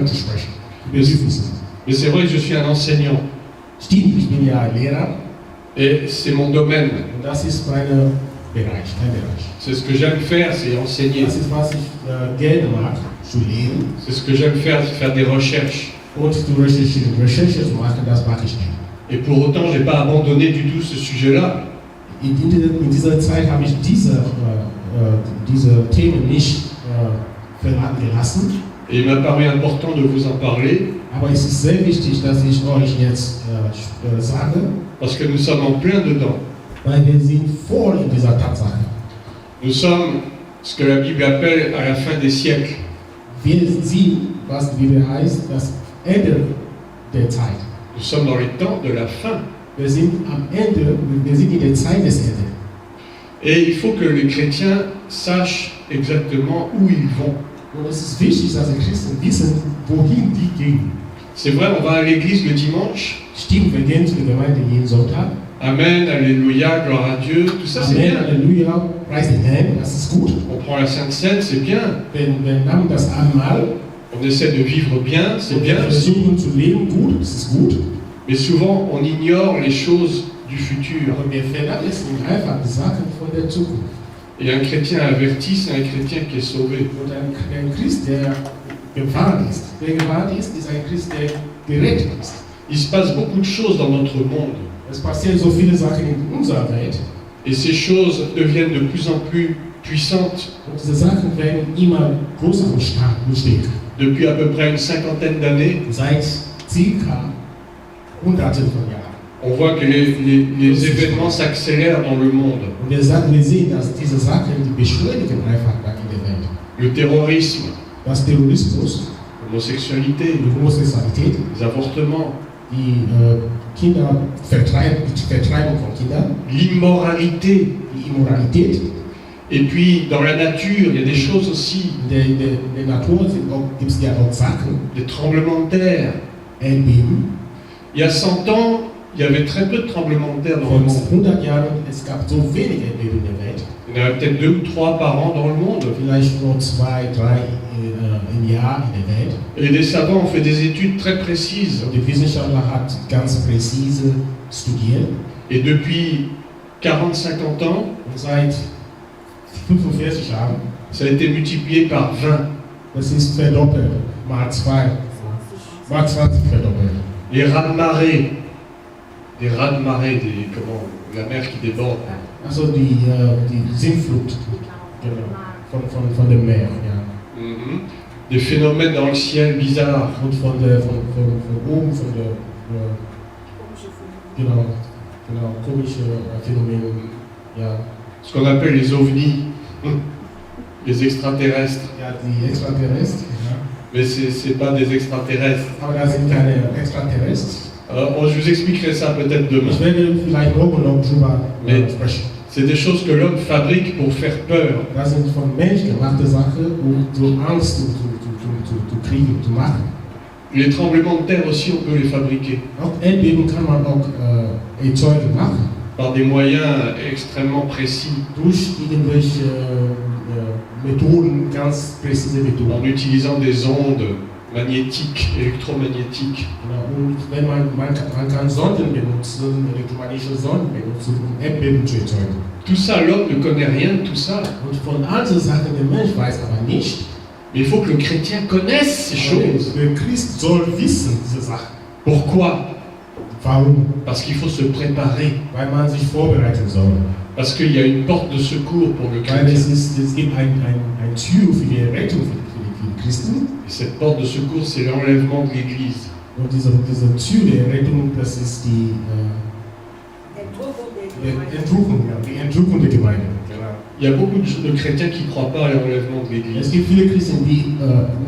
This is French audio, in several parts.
Kindern zu sprechen, über Süßwissen. Mais c'est vrai que je suis un enseignant. Stimmt, ich bin ja Lehrer Et c'est mon domaine. und das ist mein Bereich. C'est ce que j'aime faire, c'est enseigner. Das ist, was ich gerne mag, zu lehren C'est ce que j'aime faire des recherches. und zu Recherche zu machen, das mag ich gerne. Et pour autant, je n'ai pas abandonné du tout ce sujet-là. In dieser Zeit habe ich diese Themen nicht verraten gelassen, Et il m'a paru important de vous en parler, aber es ist sehr wichtig, dass ich euch jetzt sage, parce que nous sommes en plein dedans. weil wir sind voll in dieser Tatsache. Nous sommes ce que la Bible appelle à la fin des siècles. Wir sind, was die Bibel heißt, das Ende der Zeit. Nous sommes dans les temps de la fin. Wir sind am Ende, wir sind in der Zeit des Endes. Et il faut que les chrétiens sachent exactement où ils vont. Und es ist wichtig, dass die Christen wissen, wohin die gehen. C'est vrai, on va à l'église le dimanche. Stimmt, wir gehen zur Gemeinde jeden Sonntag. Amen, alléluia, gloire à Dieu, tout ça c'est Amen, bien. Halleluja, preis den Herrn, das ist gut. On prend la Sainte Seine, c'est bien. Wir nehmen das Abendmahl, On essaie de vivre bien, c'est wir bien aussi. versuchen zu leben, gut, das ist gut. Mais souvent, on ignore les choses du futur. Aber wir vernachlässigen einfach die Sachen von der Zukunft. Et un chrétien averti, c'est un chrétien qui est sauvé. Und ein Christ, der gewarnt ist, ist ein Christ, der gerettet ist. Il se passe beaucoup de choses dans notre monde. Es passieren so viele Sachen in unserer Welt Et ces choses deviennent de plus en plus puissantes. und diese Sachen werden immer größer und stärker. Depuis à peu près une cinquantaine d'années, Seit circa Hunderten von Jahren. on voit que les événements s'accélèrent dans le monde. Und wir sehen, dass diese Sachen, die beschleunigen einfach in der Welt. Le terrorisme, Das Terrorismus, l'homosexualité, die Homosexualität, les avortements, die Vertreibung von Kindern, l'immoralité. die Immoralität. Et puis, dans la nature, il y a des choses aussi, In der Natur gibt es ja auch Sachen, des tremblements de terre. Erdbeben. Il y a 100 ans, il y avait très peu de tremblements de terre dans le Vor monde. 100 Jahren, es gab so wenig Erdbeben in der Welt. Il y en avait peut-être 2 ou 3 par an dans le monde. Vielleicht nur 2, 3 im Jahr in der Welt. Et les savants ont fait des études très précises. Und der Wissenschaftler hat ganz präzise studiert. Et depuis 40-50 ans, Und seit 45 Jahren, ça a été multiplié par 20. das ist verdoppelt, mal 2, mal 20 verdoppelt. Les raz-de-marée, la mer qui déborde. Also die Sintflut, genau, von dem Meer, ja. Mhm. Des phénomènes dans le ciel bizarres. Und von oben, genau, komische Phänomene, ja. Ce qu'on appelle les ovnis, les extraterrestres. Ja, die Extraterrestre, ja. Mais c'est pas des extraterrestres. Aber da sind keine Extraterrestre. Alors, je vous expliquerai ça peut-être demain. Ich werde vielleicht morgen noch drüber Mais sprechen. c'est des choses que l'homme fabrique pour faire peur. Das sind von Mensch gemachte Sachen, um so Angst zu kriegen, zu machen. Les tremblements de terre aussi, on peut les fabriquer. Auch Erdbeben kann man auch erzeugen, machen. Par des moyens extrêmement précis. Durch irgendwelche Methoden, ganz präzise En Methoden. utilisant des ondes magnétiques, électromagnétiques. Genau. Und wenn man kann Sonden benutzen, elektromagnetische Sonden benutzen, um Erdbeben zu erzeugen. Tout ça, l'homme ne connaît rien de tout ça. Und von all diesen Sachen, der Mensch weiß aber nicht. Mais il faut que le chrétien connaisse ces choses. Der Christ soll wissen diese Sachen. Pourquoi? Warum? Parce qu'il faut se préparer. Weil man sich vorbereiten soll. Parce qu'il y a une porte de secours pour le Weil chrétien. es gibt ein Tür für die Rettung für die Christen. Et cette porte de secours, c'est l'enlèvement de l'Église. Und diese Tür der Rettung, das ist die Entrückung der Gemeinde. Genau. Il y a beaucoup de chrétiens qui ne croient pas à l'enlèvement de l'Église. Es gibt viele Christen, die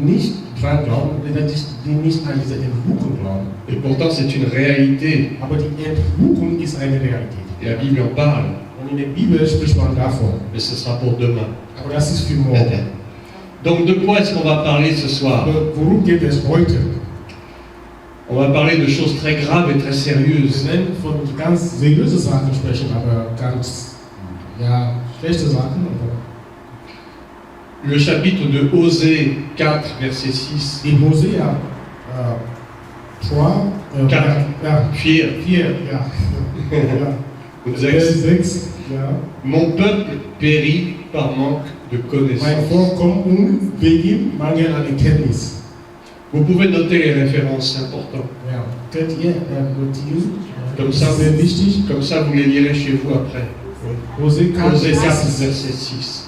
nicht dran glauben, die nicht an diese Entrückung glauben. Et pourtant, c'est une réalité. Aber die Entrückung ist eine Realität. Et la Bible en parle. Und in der Bibel spricht man davon. Mais ce sera pour demain. Aber das ist für morgen. Donc, de quoi est-ce qu'on va parler ce soir? Aber worum geht es heute? On va parler de choses très graves et très sérieuses. Wir werden von ganz seriösen Sachen sprechen, aber ganz schlechte Sachen. le chapitre de Osée 4, verset 6. In Hosea 3, Quatre. Fier. 4, ja. Ja. Vers Vers 6. 6, ja. Mon peuple périt par manque de Mein connaissance. Volk kommt wegen Mangel an Erkenntnis. Vous pouvez noter les références importantes. Ja. Könnt ihr notieren? Comme Das ça, ist sehr wichtig. Comme ça, vous les lirez chez vous après. Hosea 4, Osée 4, Vers 6. verset 6.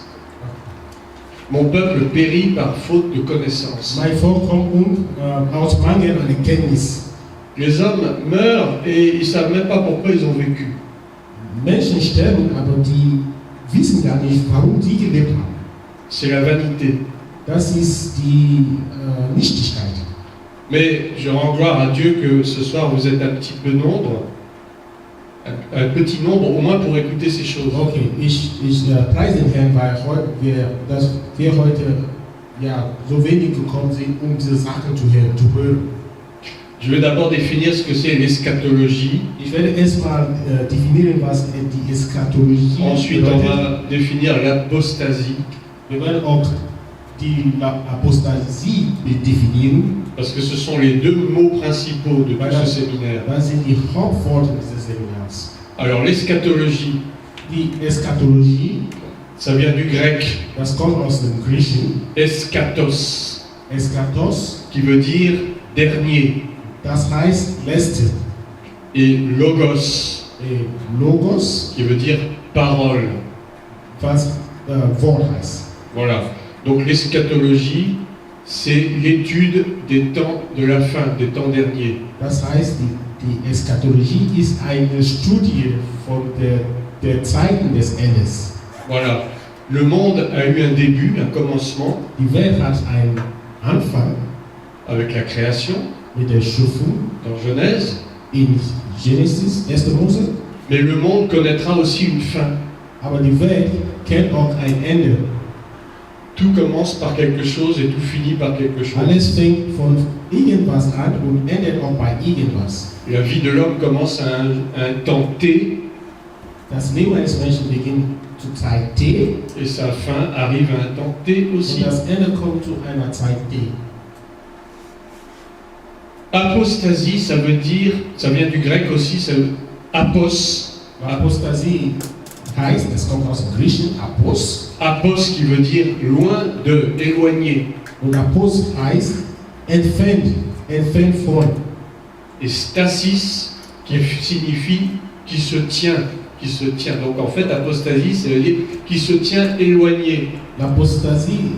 Mon peuple périt par faute de connaissance. Mein Volk kommt aus Mangel an Erkenntnis. Les hommes meurent et ils ne savent même pas pourquoi ils ont vécu. Menschen sterben, aber die wissen gar nicht, warum sie gelebt haben. C'est la vanité. Das ist die Nichtigkeit. Mais je rends gloire à Dieu que ce soir vous êtes un petit peu nombre, un petit nombre au moins pour écouter ces choses. Okay, ich preise den Herrn, weil wir heute ja, so wenig gekommen sind, diese Sachen zu hören. Je vais d'abord définir ce que c'est l'eschatologie. Ich werde erstmal definieren, was die Eschatologie Ensuite, on bedeutet. va définir l'apostasie, Wir werden auch die Apostasie definieren. parce que ce sont les deux mots principaux de tout ce séminaire. Das sind die Hauptworte dieses Seminars. Alors, l'eschatologie, Die Eschatologie, ça vient du grec das kommt aus dem Griechischen. eschatos, Eschatos, qui veut dire dernier, das heißt Letzte. et logos, Logos, qui veut dire parole. was Wort heißt. Voilà. Donc l'eschatologie, c'est l'étude des temps de la fin, des temps derniers. Das heißt, die Eschatologie ist eine Studie von der Zeiten des Endes. Voilà. Le monde a eu un début, un commencement, Die Welt hat einen Anfang avec la création, mit der Schöpfung dans Genèse, in Genesis, 1. Mose, mais le monde connaîtra aussi une fin. aber die Welt kennt auch ein Ende. Tout commence par quelque chose et tout finit par quelque chose. Alles fängt von irgendwas an und endet auch bei irgendwas. La vie de l'homme commence à un temps T Das Leben eines Menschen beginnt zur Zeit T et sa fin arrive à un temps T aussi. und das Ende kommt zu einer Zeit T. Apostasie, ça veut dire, ça vient du grec aussi, ça veut apos. Apostasie heißt, es kommt aus dem Griechischen, Apos. Apos qui veut dire loin de, éloigné. Und Apos heißt entfernt, entfernt von. Et stasis qui signifie qui se tient, qui se tient. Donc en fait, apostasie, ça veut dire qui se tient éloigné. Apostasie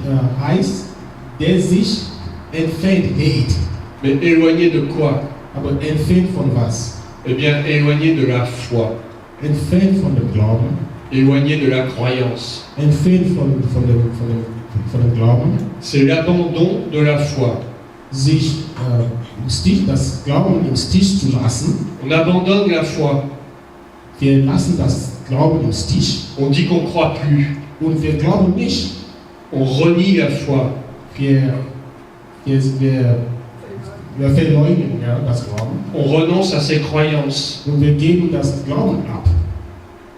heißt, der sich entfernt, hält. Mais éloigné de quoi? Aber entfernt von was? Eh bien, éloigné de la foi, Entfernt von dem Glauben, éloigné de la croyance. entfernt von dem Glauben, C'est l'abandon de la foi. sich das Glauben im Stich zu lassen. On abandonne la foi. Wir lassen das Glauben im Stich On dit qu'on ne croit plus. und wir glauben nicht. On renie la foi. Wir verleugnen das Glauben On renonce à ses croyances. und wir geben das Glauben ab.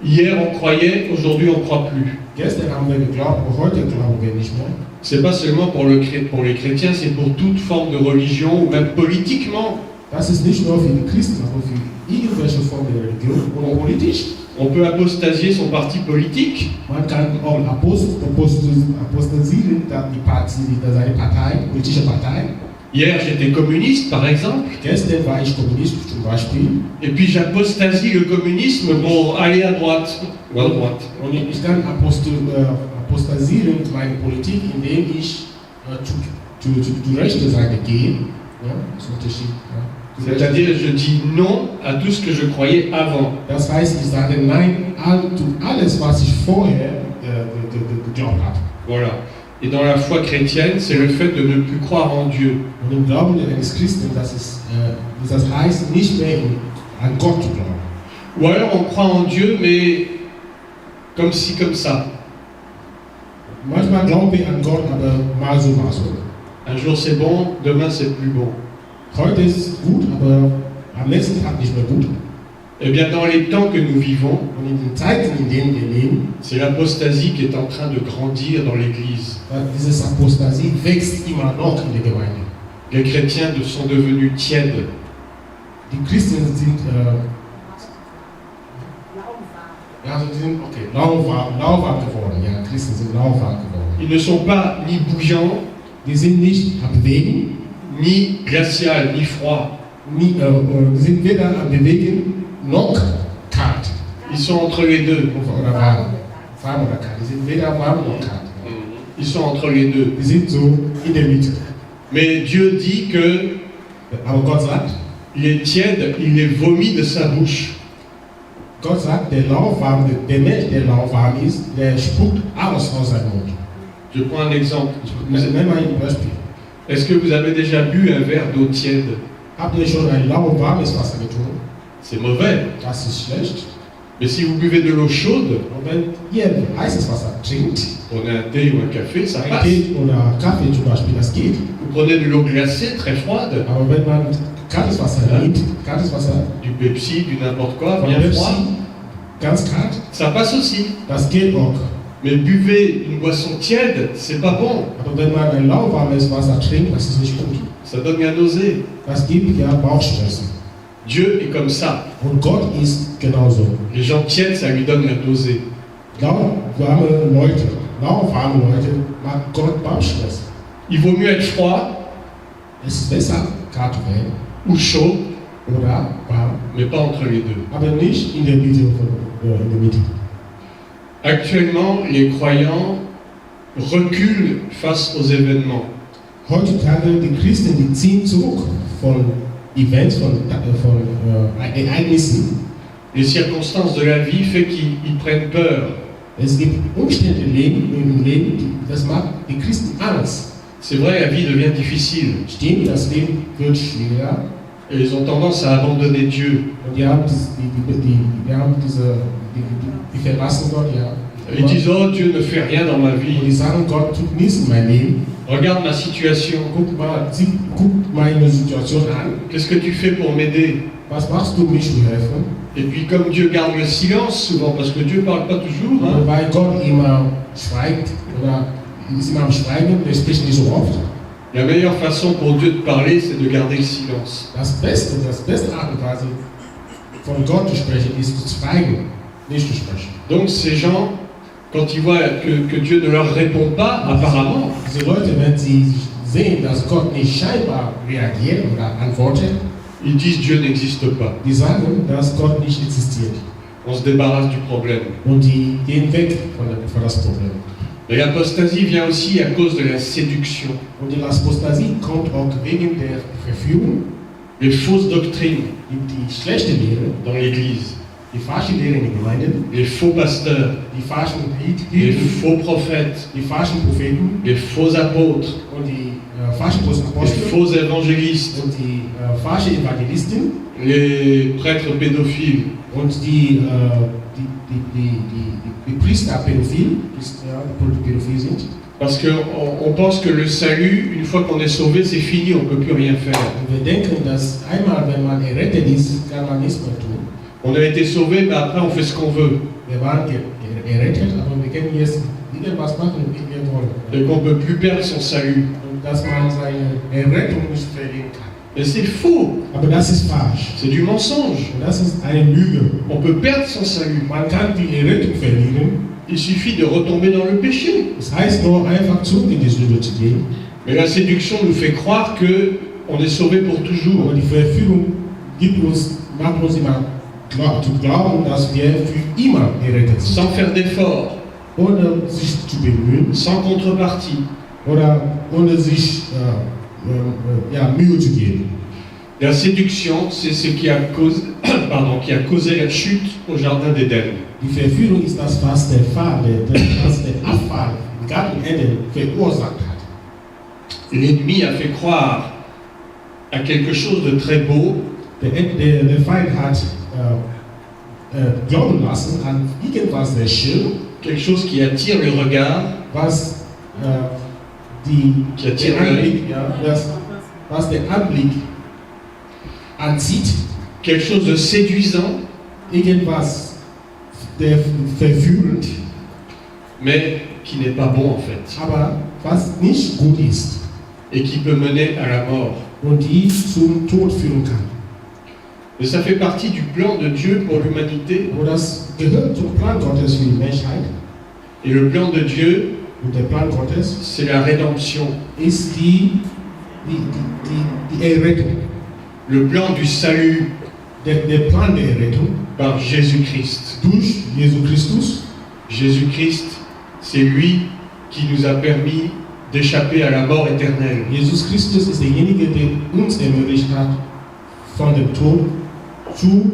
Hier on croyait, aujourd'hui on ne croit plus. Gestern haben wir geglaubt, aber heute glauben wir nicht mehr. C'est pas seulement pour les chrétiens, c'est pour toute forme de religion ou même politiquement. Das ist nicht nur für die Christen, aber für irgendwelche Form der Religion oder politisch. On peut apostasier son parti politique. Man kann auch apostasieren, seine Partei, politische Partei. Hier j'étais communiste par exemple, Gestern war ich Kommunist zum Beispiel. et puis j'apostasie le communisme pour aller à droite ou à droite. Und ich kann apostasieren meine Politik, indem ich zur rechten Seite gehe. Ja, das ist ein Unterschied. Ja. C'est-à-dire je dis non à tout ce que je croyais avant. Das heißt, ich sage Nein zu alles, was ich vorher geglaubt habe. Voilà. Et dans la foi chrétienne, c'est le fait de ne plus croire en Dieu. Und im Glauben eines Christen, das heißt nicht mehr an Gott zu glauben. Ou alors on croit en Dieu, mais comme ci, comme ça. Manchmal glauben wir an Gott, aber mal so, mal so. Un jour c'est bon, demain c'est plus bon. Heute ist es gut, aber am nächsten Tag nicht mehr gut. Eh bien, dans les temps que nous vivons, Und in den Zeiten, in denen wir leben, c'est l'apostasie qui est en train de grandir dans l'Église. dieses Apostasie wächst immer noch in der Gemeinde. Les chrétiens sont devenus tièdes. Die Christen sind, ja, sie sind okay, lauwarm geworden. Ja, Christen sind lauwarm geworden. Ils ne sont pas ni bouillants, Die sind nicht am Bewegen, ni glacial, ni froid. die sind weder am Bewegen noch kalt. Ils sont entre les deux. Oder warm. Warm oder kalt. Die sind weder warm noch kalt. Ils sont entre les deux. Die sind so in der Mitte. Mais Dieu dit que Aber Gott sagt, il est tiède, il les vomit de sa bouche. Gott sagt, der Mensch, der lauwarm ist, der spuckt aus seinem Mund. Je prends un exemple. Nenn mal ein Beispiel. Est-ce que vous avez déjà bu un verre d'eau tiède? Habt ihr schon ein lauwarmes Wasser getrunken? C'est mauvais. Das ist schlecht. Mais si vous buvez de l'eau chaude, Und wenn ihr heißes Wasser trinkt, prenez un thé ou un café, ça ein passe. Tee oder Kaffee zum Beispiel, das geht. Vous prenez de l'eau glacée, très froide, Aber wenn man kaltes Wasser nimmt, kaltes Wasser, du Pepsi, du n'importe quoi, von bien Pepsi, froid, ganz kalt, ça passe aussi. das geht auch. Mais buvez une boisson tiède, c'est pas bon. Aber wenn man ein lauwarmes Wasser trinkt, das ist nicht gut. Ça donne la nausée. Das gibt ja Bauchschmerzen. Dieu est comme ça. Und Gott ist genauso. Les gens tièdes, ça lui donne la nausée. Lauwarme Leute macht Gott Bauchschmerzen. Il vaut mieux être froid Es ist besser, kalt werden ou chaud, oder warm, mais pas entre les deux. aber nicht in der Mitte. Actuellement, les croyants reculent face aux événements. Heutzutage die Christen, die ziehen zurück von Events, von Ereignissen. Les circonstances de la vie fait qu'ils prennent peur. Es gibt Umstände im Leben, das macht die Christen Angst. C'est vrai, la vie devient difficile. Stimmt, das Leben wird schwieriger. Et ils ont tendance à abandonner Dieu. Und die verlassen Gott, ja. Ils disent, oh, Dieu ne fait rien dans ma Und vie. die sagen, Gott tut nichts in meinem Leben. Regarde ma situation. Guck meine Situation an. Qu'est-ce que tu fais pour m'aider? Was machst du, mich zu helfen? Et puis comme Dieu garde le silence souvent, parce que Dieu ne parle pas toujours, hein, Weil Gott immer schweigt oder ist immer am Schweigen, der spricht nicht so oft. la meilleure façon pour Dieu de parler, c'est de garder le silence. Das beste Art und Weise von Gott zu sprechen, ist zu schweigen, nicht zu sprechen. Donc ces gens, quand ils voient que Dieu ne leur répond pas, apparemment, Diese Leute, wenn sie sehen, dass Gott nicht scheinbar reagiert oder antwortet, ils disent Dieu n'existe pas. die sagen, dass Gott nicht existiert. On se débarrasse du problème. Und die gehen weg von das Problem. Et l'apostasie vient aussi à cause de la séduction, Und die Apostasie kommt auch wegen der Verführung, les fausses doctrines die schlechte Lehre, dans l'Église, die falsche Lehre in den Gemeinden, les faux pasteurs, die falschen les Hirten, faux prophètes, die falschen Propheten les faux apôtres, und die falschen les Apostel faux évangélistes, und die falschen Evangelisten les prêtres pédophiles. und die Priester pädophil sind. Parce qu'on pense que le salut, une fois qu'on est sauvé, c'est fini, on ne peut plus rien faire. Und wir denken, dass einmal, wenn man errettet ist, kann man nichts mehr tun. On a été sauvé, mais après on fait ce qu'on veut. Wir waren errettet, aber wir können jetzt irgendwas machen, wie wir wollen. Et qu'on ne peut plus perdre son salut. Und dass man seine Errettung nicht verlieren kann. Et c'est faux, Aber das ist falsch. c'est du mensonge. Und das ist eine Lüge. On peut perdre son salut. Man kann die Errettung verlieren. Il suffit de retomber dans le péché. Das heißt nur einfach zurück in die Sünde zu gehen. Mais la séduction nous fait croire que on est sauvé pour toujours. Aber die Verführung macht uns immer zu glauben, dass wir für immer errettet sind. Sans faire d'efforts, Ohne sich zu bemühen sans contrepartie. oder ohne sich Mühe zu geben. La séduction, c'est ce qui a causé la chute au jardin d'Éden. Die Verführung ist das, was der Abfall im Garten Eden verursacht hat. L'ennemi a fait croire à quelque chose de très beau, Der Feind hat glauben lassen an irgendwas sehr schön, quelque chose qui attire le regard, was qui attire l'œil, was der Anblick anzieht, quelque chose de séduisant, irgendwas verführend, mais qui n'est pas bon en fait, aber was nicht gut ist et qui peut mener à la mort. und die zum Tod führen kann. Mais ça fait partie du plan de Dieu pour l'humanité. Und das gehört zum Plan Gottes für die Menschheit. Et le plan de Dieu, Und der Plan Gottes c'est la rédemption. ist die Errettung. Le plan du salut Der Plan der Errettung par Jésus-Christ. durch Jesus Christus. Jésus-Christ, c'est lui qui nous a permis d'échapper à la mort éternelle. Jesus Christus ist derjenige, der uns ermöglicht hat, von dem Tod zu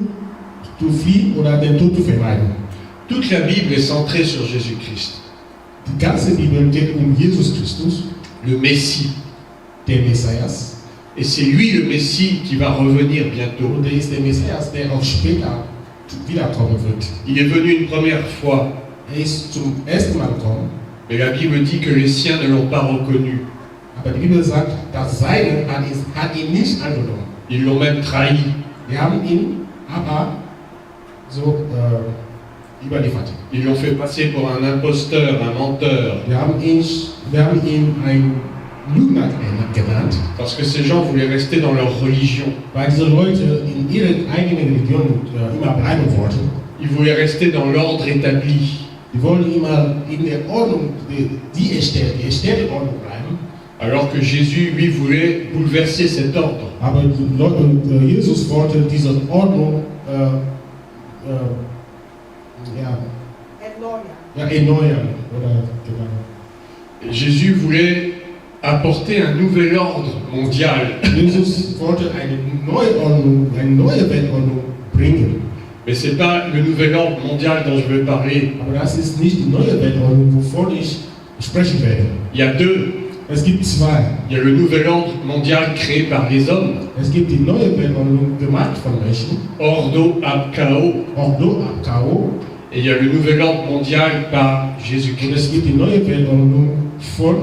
fliehen oder den Tod zu vermeiden. Toute la Bible est centrée sur Jésus-Christ, Die ganze Bibel geht Jesus Christus, le Messie. der Messias. Et c'est lui le Messie qui va revenir bientôt. Und ist der Messias, der auch später wiederkommen wird. Il est venu une première fois, Ist zum ersten Mal gekommen, mais la Bible dit que les siens ne l'ont pas reconnu. aber die Bibel sagt, das Seine hat ihn nicht angenommen. Ils l'ont même trahi. Wir haben ihn aber so überliefert. Ils l'ont fait passer pour un imposteur, un menteur. Wir haben ihn ein Lügner genannt, Parce que ces gens voulaient rester dans leur religion. weil diese Leute in ihrer eigenen Religion immer bleiben wollten. Ils voulaient rester dans l'ordre établi. Die wollen immer in der Ordnung, die erstellte Ordnung bleiben. Alors que Jésus, lui, voulait bouleverser cet ordre. Aber Jesus wollte diese Ordnung erneuern. Oder, genau. Jésus voulait apporter un nouvel ordre mondial. Jesus wollte eine neue Ordnung, eine neue Weltordnung bringen. Mais ce n'est pas le nouvel ordre mondial dont je veux parler. Aber das ist nicht die neue Weltordnung, wovon ich sprechen werde. Il y a deux. Es gibt zwei. Il y a le nouvel ordre mondial créé par les hommes, Es gibt die neue Weltordnung gemacht von Menschen, Ordo ab Chaos, Ordo ab Chaos, et il y a le nouvel ordre mondial par und es Jésus-Christ. gibt die neue Weltordnung von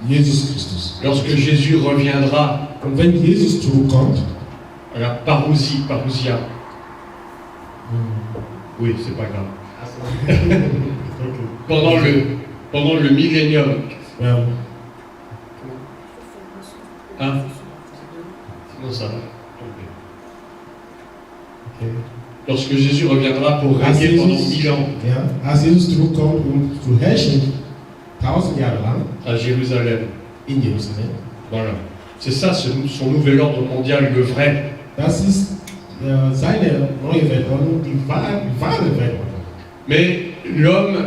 Jesus Christus. Lorsque Jésus reviendra Und wenn Jesus zurückkommt, à la parousia, oui, c'est pas grave, pendant le millénium, ja, hein? Sinon ça va. okay. Lorsque Jésus reviendra pour régner pendant 1000 ans Ja, als Jesus zurückkommt, um zu herrschen, 1000 Jahre lang à Jérusalem, in Jerusalem, voilà. C'est ça son nouvel ordre mondial, le vrai. das ist seine neue Weltordnung, die wahre Weltordnung. Mais l'homme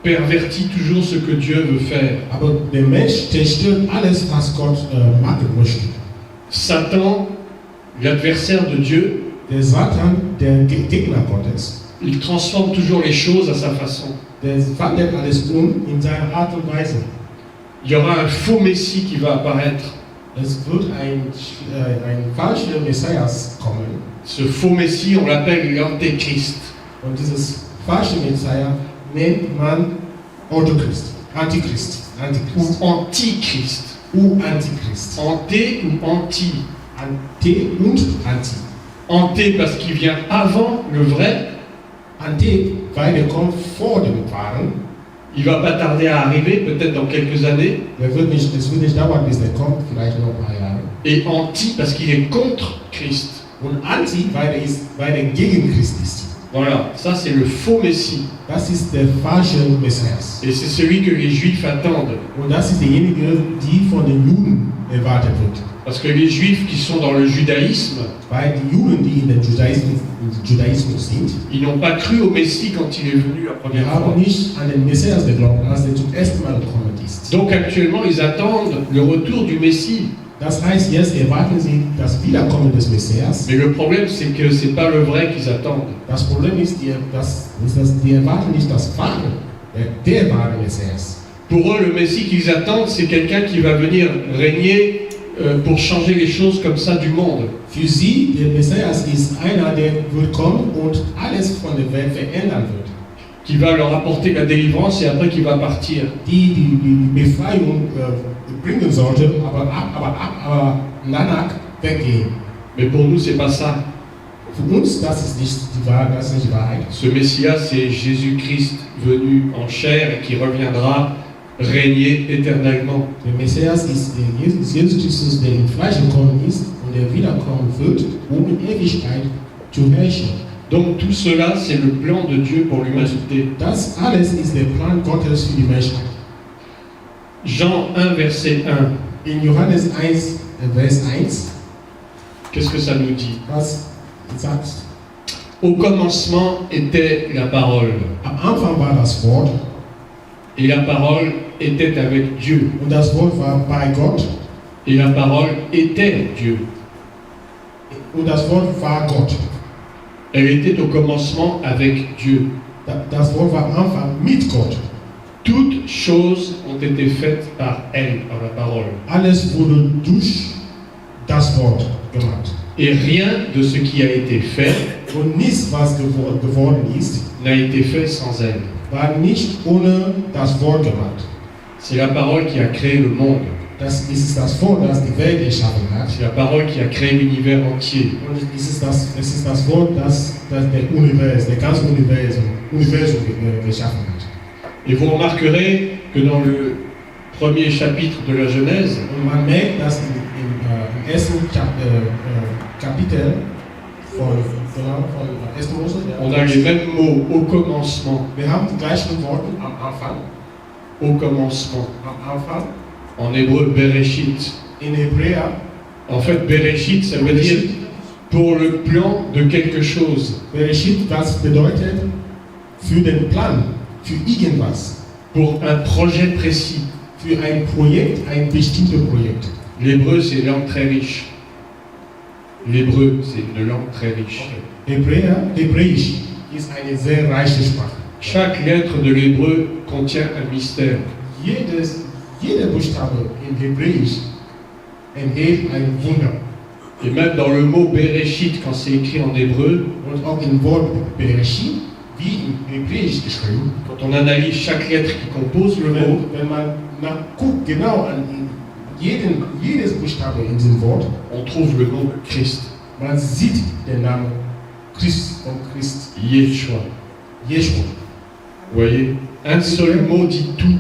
pervertit toujours ce que Dieu veut faire. Aber der Mensch zerstört alles, was Gott machen möchte. Satan, l'adversaire de Dieu, Der Satan, der Gegner Gottes, il transforme toujours les choses à sa façon. der wandelt alles in seiner Art und Weise. Il y aura un faux Messie qui va apparaître. Es wird ein falscher Messias kommen. Ce faux Messie, on l'appelle l'Antéchrist. Und dieses falsche Messias nennt man Antichrist. Ou Antichrist. Antichrist. Anté ou anti. Ante und Anti. Anté parce qu'il vient avant le vrai. Ante, weil er kommt vor dem Wahren. Il va pas tarder à arriver, peut-être dans quelques années. Es wird nicht dauern, bis er kommt, vielleicht noch ein paar Jahre. Et anti parce qu'il est contre Christ. Und Anti, weil er gegen Christ ist. Voilà, ça c'est le faux Messie. Das ist der falsche Messias. Et c'est celui que les Juifs attendent. Und das ist derjenige, die von den Juden erwartet wird. Parce que les Juifs qui sont dans le judaïsme, Weil die Juden, die in den Judaismus sind, ils n'ont pas cru au Messie quand il est venu la die première fois. haben nicht an den Messias geglaubt, als er zum ersten Mal gekommen ist. Donc actuellement, ils attendent le retour du Messie. Das heißt, jetzt erwarten sie das Wiederkommen des Messias. Mais le problème, c'est que c'est pas le vrai qu'ils attendent. Das Problem ist, die erwarten nicht das wahre, der wahre Messias. Pour eux, le Messie qu'ils attendent, c'est quelqu'un qui va venir régner pour changer les choses comme ça du monde. Für sie, der Messias ist einer, der wird kommen und alles von der Welt verändern wird. Qui va leur apporter la délivrance et après qui va partir. Die Befreiung bringen sollte, aber danach weggehen. Mais pour nous, c'est pas ça. Für uns, das ist nicht die Wahrheit, das ist nicht die Wahrheit. Ce Messia, c'est Jésus-Christ venu en chair et qui reviendra régner éternellement. Der Messias ist Jesus Christus, der im Fleisch gekommen ist und der wiederkommen wird, um in Ewigkeit zu herrschen. Donc tout cela, c'est le plan de Dieu pour l'humanité. Das alles ist der Plan Gottes für die Menschheit. Jean 1, verset 1. In Johannes 1, Vers 1, Qu'est-ce que ça nous dit? was sagt, Au commencement était la parole, am Anfang war das Wort et la parole était avec Dieu, und das Wort war bei Gott et la parole était Dieu. und das Wort war Gott. Elle était au commencement avec Dieu. Das Wort war am Anfang mit Gott. Toutes choses ont été faites par elle, par la parole. Alles wurde durch das Wort gemacht. Et rien de ce qui a été fait Und nichts, was geworden ist, n'a été fait sans elle. war nicht ohne das Wort gemacht. C'est la parole qui a créé le monde. Das ist das Wort, das die Welt erschaffen hat. C'est la parole qui a créé l'univers entier. Und es ist das Wort, das der ganze Universum geschaffen hat. Et vous remarquerez que dans le premier chapitre de la Genèse, Und man merkt, dass im ersten Kapitel von 1. Mose, on a les mêmes mots au commencement. wir haben die gleichen Worte am Anfang. Au commencement. Am Anfang. En hébreu, Bereshit. In Hebräer. En fait, Bereshit, ça veut dire pour le plan de quelque chose. Bereshit, was bedeutet für den Plan, für irgendwas. Pour un projet précis. Für ein Projekt, ein bestimmtes Projekt. L'hébreu, c'est une langue très riche. L'hébreu, c'est une langue très riche. Hebräisch ist eine sehr reiche Sprache. Chaque lettre de l'hébreu contient un mystère. Jeder Buchstabe im Hebräisch enthält ein Wunder. Et même dans le mot Bereshit, quand c'est écrit en hébreu, und auch im Wort Bereshit, wie im Hebräisch geschrieben, quand on analyse chaque lettre qui compose le mot, wenn man guckt genau an jedes Buchstabe in diesem Wort, on trouve le nom Christ. Man sieht den Namen Christ von Christ. Yeshua. Yeshua. Vous voyez, un seul mot dit tout.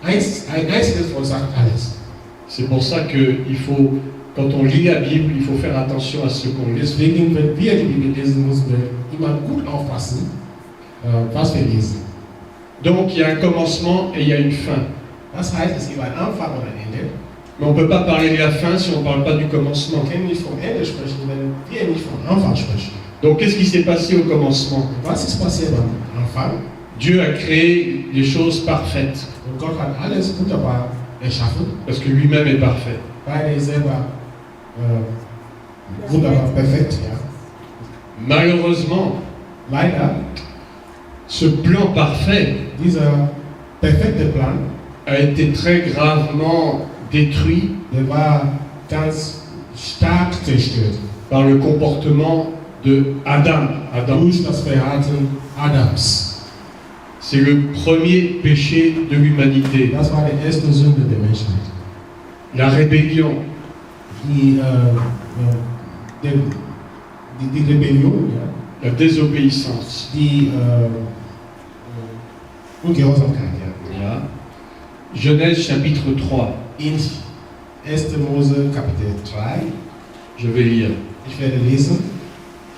Ein einziges Wort sagt alles. C'est pour ça qu'il faut, quand on lit la Bible, il faut faire attention à ce qu'on lit. Deswegen, wenn wir die Bibel lesen, müssen wir immer gut aufpassen, was wir lesen. Donc il y a un commencement et il y a une fin. Das heißt, es gibt einen Anfang und ein Ende. Mais on ne peut pas parler de la fin si on ne parle pas du commencement. Wir können nicht vom Ende sprechen, wenn wir nicht vom Anfang sprechen. Donc qu'est-ce qui s'est passé au commencement? Was ist passiert am Anfang? Dieu a créé les choses parfaites. Und Gott hat alles wunderbar erschaffen. Parce que lui-même est parfait. Weil er selber wunderbar perfekt, ja. Malheureusement, leider, ce plan parfait, dieser perfekte Plan, a été très gravement détruit der war ganz stark zerstört par le comportement de Adam. Durch das Verhalten Adams. C'est le premier péché de l'humanité. Das war die erste Sünde der Menschheit. La rébellion. Die Rebellion, ja. La désobéissance. Die Ungehorsamkeit, ja. Ja. Genèse chapitre 3. In 1. Mose Kapitel 3. Je vais lire. Ich werde lesen.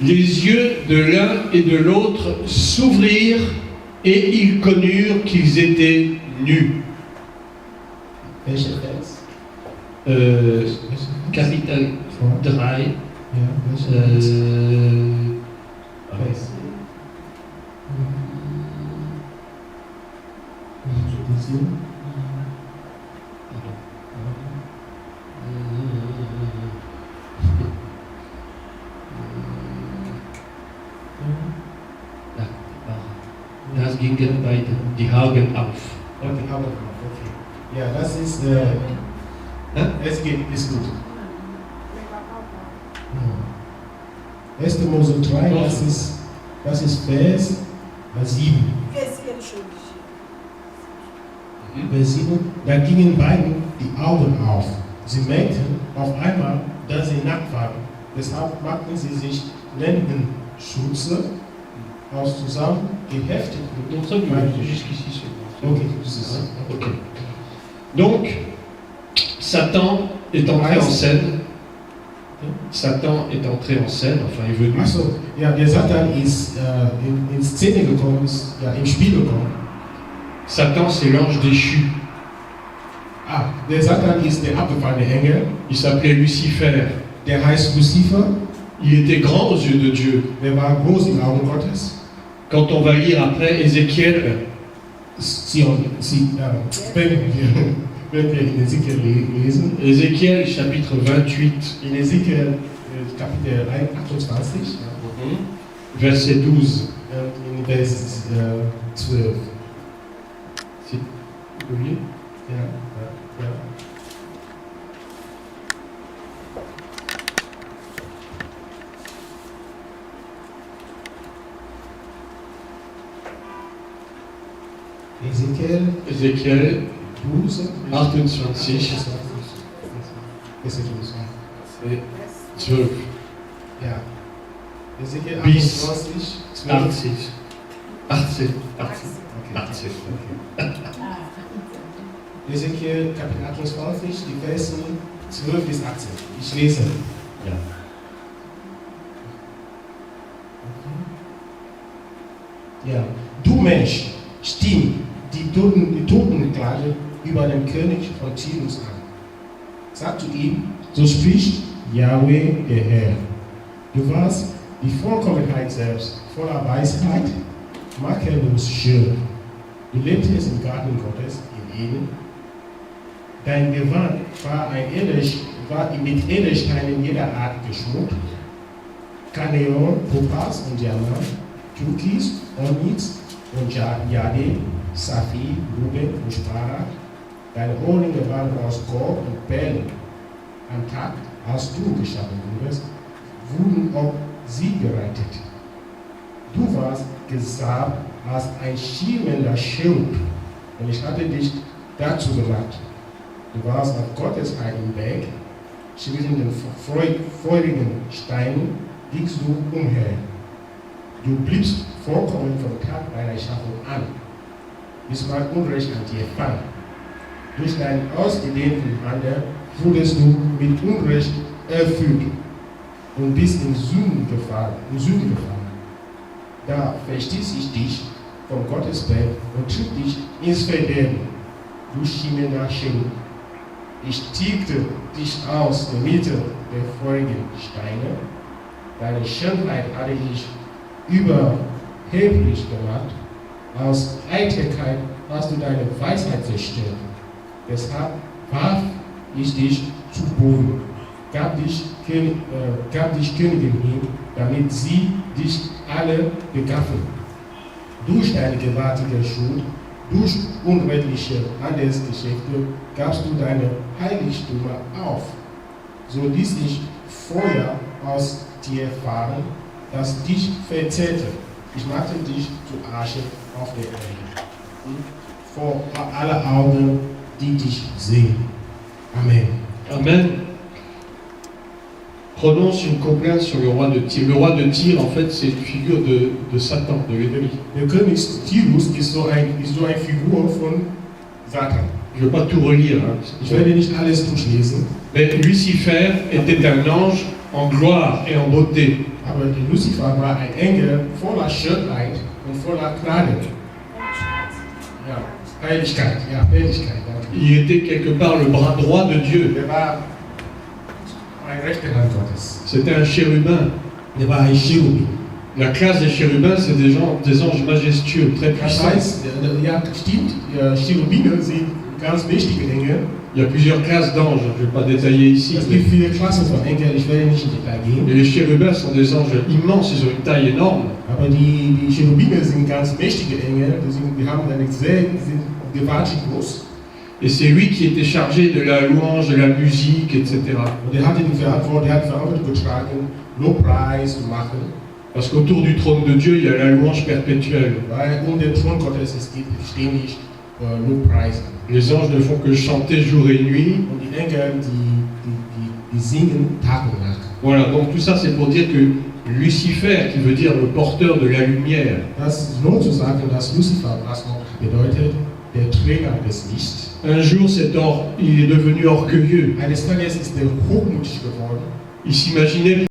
Les yeux de l'un et de l'autre s'ouvrirent et ils connurent qu'ils étaient nus. Capital 3. Das gingen beide die Augen auf. Und die Augen auf, okay. Ja, das ist, es geht, ist gut. 1. Mose 3, das ist Vers 7. Vers 7, da gingen beiden die Augen auf. Sie merkten auf einmal, dass sie nackt waren. Deshalb machten sie sich Lendenschürze aus zusammengeheftet. Donc ça, jusqu'ici, c'est bon. Ok, c'est ça. Ok. Donc, Satan est entré en scène. Satan est entré en scène, enfin est venu. Also, ja, der Satan ist in Szene gekommen, ist ja im Spiel gekommen. Satan, c'est l'ange déchu. Ah, der Satan ist der abgefallene Engel. Il s'appelait Lucifer. Der heißt Lucifer. Il était grand aux yeux de Dieu. Der war groß im Augen Gottes. Quand on va lire après Ézéchiel, Wenn wir in Ezekiel lesen, Ézéchiel chapitre 28, in Ezekiel Kapitel 28, verset 12. in Vers 12. C'est oublié? Ja. Ézéchiel 12, 28, verset 12. c'est 12. Ja. Ezekiel Bis 28, 12. 18. Okay. Ezekiel Kapitel 28, die Versen 12 bis 18. Ich lese. Ja. Ja. Du Mensch, stimm die Totenklage über den König von Tyrus an. Sag zu ihm, so spricht Yahweh, der Herr. Du warst die Vollkommenheit selbst, voller Weisheit, makellos schön. Du lebtest im Garten Gottes in Eden. Dein Gewand war mit Edelsteinen jeder Art geschmückt. Kaneon, Topaz und Diamant, Türkis, Onyx und Jade, Saphir, Rubin und Smaragd. Deine Ohrringe waren aus Gold und Perlen. Am Tag, als du geschaffen wurdest, wurden auch sie bereitet. Du warst gesalbt als ein schimmernder Schild, und ich hatte dich dazu gemacht. Du warst auf Gottes heiligen Berg, zwischen den feurigen Steinen liegst du umher. Du bliebst vollkommen vom Tag deiner Schaffung an, bis man Unrecht an dir fand. Durch deinen ausgedehnten Handel wurdest du mit Unrecht erfüllt und bist in Sünden gefallen. Da verstieß ich dich vom Gottesberg und trieb dich ins Verderben, du schimmernder Schild. Ich tilgte dich aus der Mitte der feurigen Steine. Deine Schönheit hatte ich überheblich gemacht. Aus Eitelkeit hast du deine Weisheit zerstört. Deshalb warf ich dich zu Boden, gab dich Königin hin, damit sie dich alle begaffen. Durch deine gewaltige Schuld, durch unredliche Handelsgeschäfte gabst du deine Heiligtümer auf. So ließ ich Feuer aus dir fahren, das dich verzehrte. Ich machte dich zu Asche auf der Erde. Vor aller Augen, die dich sehen. Amen. Amen. Prononce une complainte sur le roi de Tyr. Le roi de Tyr, en fait, c'est une figure de Satan, de l'ennemi. Der König Tyrus ist so eine Figur von Satan. Je ne vais pas tout relire. Hein. Ich werde nicht alles durchlesen. Mais Lucifer était un ange en gloire et en beauté. Aber der Lucifer war ein Engel voller Schönheit und voller Gnade. Ja, Heiligkeit. Ja, Heiligkeit. Danke. Il était quelque part le bras droit de Dieu. Der war ein rechter Hand Gottes. C'était un chérubin. Der war ein Cherubim. La classe des chérubins, c'est des anges majestueux, très Das puissants. heißt, ja, stimmt, Cherubine sind ganz wichtige Engel. Il y a plusieurs classes d'anges, je ne vais pas détailler ici. Es gibt viele Klassen von Engeln, ich werde nicht in Detail gehen. Et les chérubins sont des anges immenses, ils ont une taille énorme. Aber die Cherubine sind ganz mächtige Engel, die haben eine sind gewaltig groß. Et c'est lui qui était chargé de la louange, de la musique, etc. Und er hat Verantwortung getragen, Lobpreis zu machen. Parce qu'autour du trône de Dieu, il y a la louange perpétuelle. Weil den Thron Gottes es gibt ständig Lobpreise. Les anges ne font que chanter jour et nuit. Und die Engel, die singen Tag und Nacht. Voilà, donc tout ça c'est pour dire que Lucifer, qui veut dire le porteur de la lumière. Das ist nur zu sagen, dass Lucifer, was noch bedeutet, der Träger des Lichts. Un jour, il est devenu orgueilleux. Eines Tages ist er hochmütig geworden. Il s'imaginait